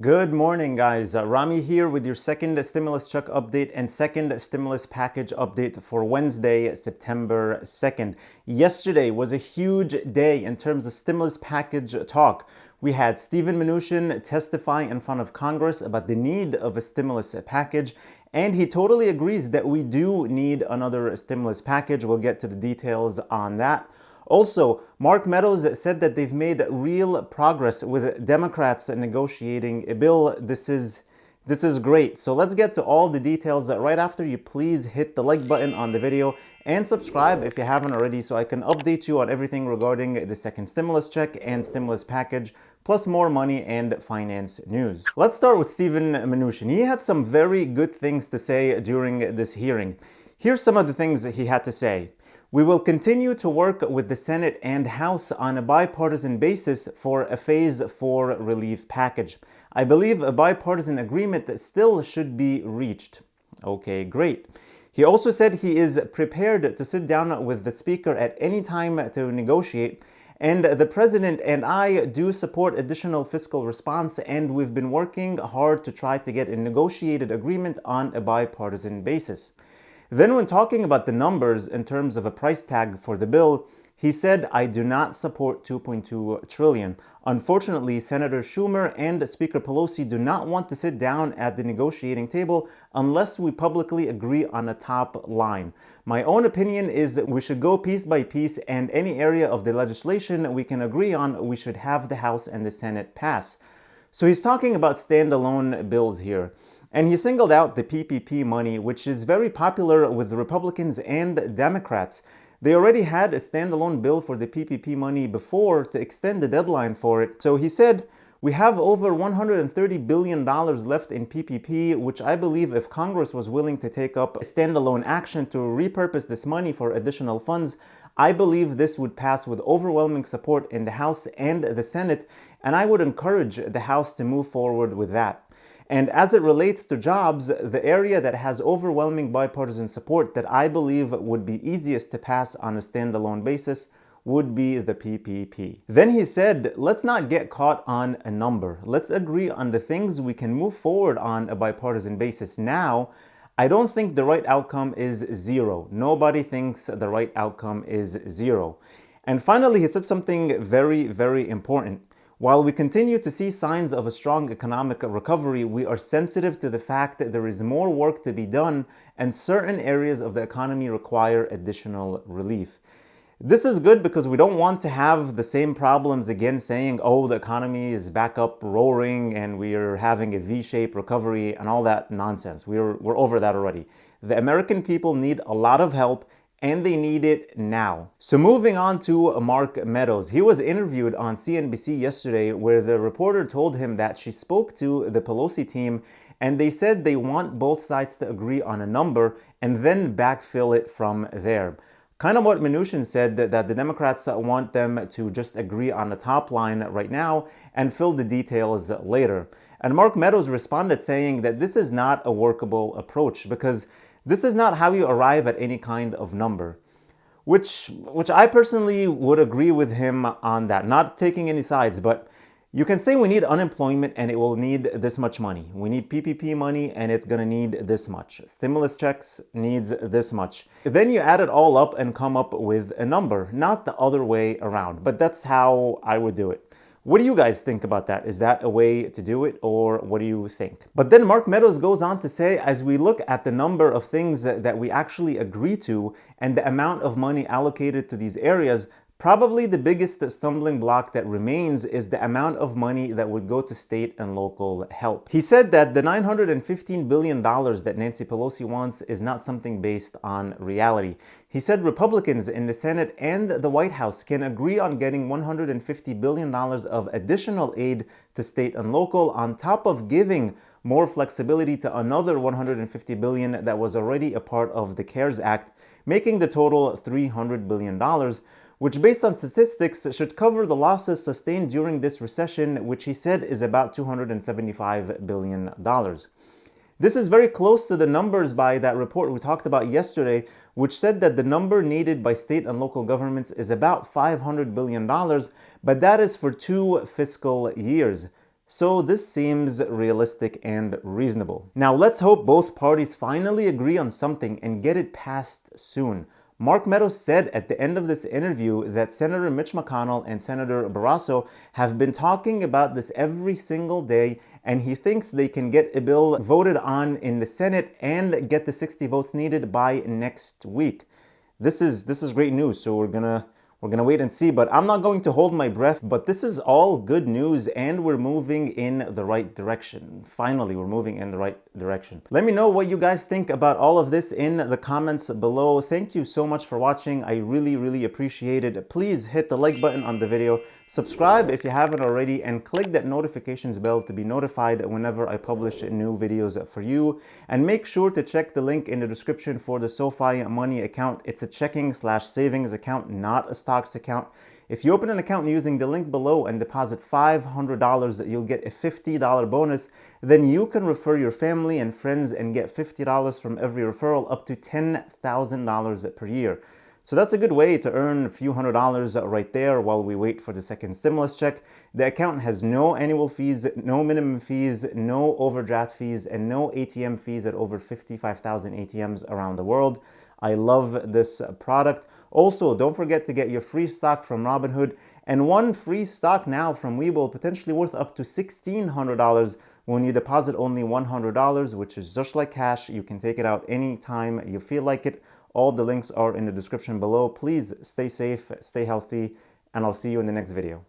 Good morning, guys. Rami here with your second stimulus check update and second stimulus package update for Wednesday, September 2nd. Yesterday was a huge day in terms of stimulus package talk. We had Stephen Mnuchin testify in front of Congress about the need of a stimulus package, and he totally agrees that we do need another stimulus package. We'll get to the details on that. Also, Mark Meadows said that they've made real progress with Democrats negotiating a bill. This is great. So let's get to all the details right after you please hit the like button on the video and subscribe if you haven't already so I can update you on everything regarding the second stimulus check and stimulus package, plus more money and finance news. Let's start with Stephen Mnuchin. He had some very good things to say during this hearing. Here's some of the things that he had to say. We will continue to work with the Senate and House on a bipartisan basis for a Phase 4 relief package. I believe a bipartisan agreement still should be reached. Okay, great. He also said he is prepared to sit down with the Speaker at any time to negotiate, and the President and I do support additional fiscal response, and we've been working hard to try to get a negotiated agreement on a bipartisan basis. Then when talking about the numbers in terms of a price tag for the bill, he said, I do not support 2.2 trillion. Unfortunately, Senator Schumer and Speaker Pelosi do not want to sit down at the negotiating table unless we publicly agree on a top line. My own opinion is we should go piece by piece, and any area of the legislation we can agree on, we should have the House and the Senate pass. So he's talking about standalone bills here. And he singled out the PPP money, which is very popular with Republicans and Democrats. They already had a standalone bill for the PPP money before to extend the deadline for it. So he said, we have over $130 billion left in PPP, which I believe if Congress was willing to take up a standalone action to repurpose this money for additional funds, I believe this would pass with overwhelming support in the House and the Senate, and I would encourage the House to move forward with that. And as it relates to jobs, the area that has overwhelming bipartisan support that I believe would be easiest to pass on a standalone basis would be the PPP. Then he said, let's not get caught on a number. Let's agree on the things we can move forward on a bipartisan basis now. I don't think the right outcome is zero. Nobody thinks the right outcome is zero. And finally, he said something very, very important. While we continue to see signs of a strong economic recovery, we are sensitive to the fact that there is more work to be done and certain areas of the economy require additional relief. This is good because we don't want to have the same problems again saying, oh, the economy is back up roaring and we are having a V-shaped recovery and all that nonsense. We're over that already. The American people need a lot of help, and they need it now. So moving on to Mark Meadows. He was interviewed on CNBC yesterday where the reporter told him that she spoke to the Pelosi team and they said they want both sides to agree on a number and then backfill it from there. Kind of what Mnuchin said, that the Democrats want them to just agree on the top line right now and fill the details later. And Mark Meadows responded saying that this is not a workable approach because this is not how you arrive at any kind of number, which I personally would agree with him on that, not taking any sides, but you can say we need unemployment and it will need this much money. We need PPP money and it's going to need this much. Stimulus checks needs this much. Then you add it all up and come up with a number, not the other way around. But that's how I would do it. What do you guys think about that? Is that a way to do it, or what do you think? But then Mark Meadows goes on to say, as we look at the number of things that we actually agree to and the amount of money allocated to these areas, probably the biggest stumbling block that remains is the amount of money that would go to state and local help. He said that the $915 billion that Nancy Pelosi wants is not something based on reality. He said Republicans in the Senate and the White House can agree on getting $150 billion of additional aid to state and local on top of giving more flexibility to another $150 billion that was already a part of the CARES Act, making the total $300 billion, which based on statistics should cover the losses sustained during this recession, which he said is about $275 billion. This is very close to the numbers by that report we talked about yesterday, which said that the number needed by state and local governments is about $500 billion, but that is for 2 fiscal years. So this seems realistic and reasonable. Now let's hope both parties finally agree on something and get it passed soon. Mark Meadows said at the end of this interview that Senator Mitch McConnell and Senator Barrasso have been talking about this every single day, and he thinks they can get a bill voted on in the Senate and get the 60 votes needed by next week. This is great news, so we're gonna wait and see, but I'm not going to hold my breath. But this is all good news, and we're moving in the right direction. Finally, we're moving in the right direction. Let me know what you guys think about all of this in the comments below. Thank you so much for watching. I really appreciate it. Please hit the like button on the video, subscribe if you haven't already, and click that notifications bell to be notified whenever I publish new videos for you. And make sure to check the link in the description for the SoFi Money account. It's a checking/savings account, not a stocks account. If you open an account using the link below and deposit $500, you'll get a $50 bonus. Then you can refer your family and friends and get $50 from every referral, up to $10,000 per year. So that's a good way to earn a few $100s right there while we wait for the second stimulus check. The account has no annual fees, no minimum fees, no overdraft fees, and no ATM fees at over 55,000 ATMs around the world. I love this product. Also, don't forget to get your free stock from Robinhood, and one free stock now from Webull, potentially worth up to $1,600 when you deposit only $100, which is just like cash. You can take it out anytime you feel like it. All the links are in the description below. Please stay safe, stay healthy, and I'll see you in the next video.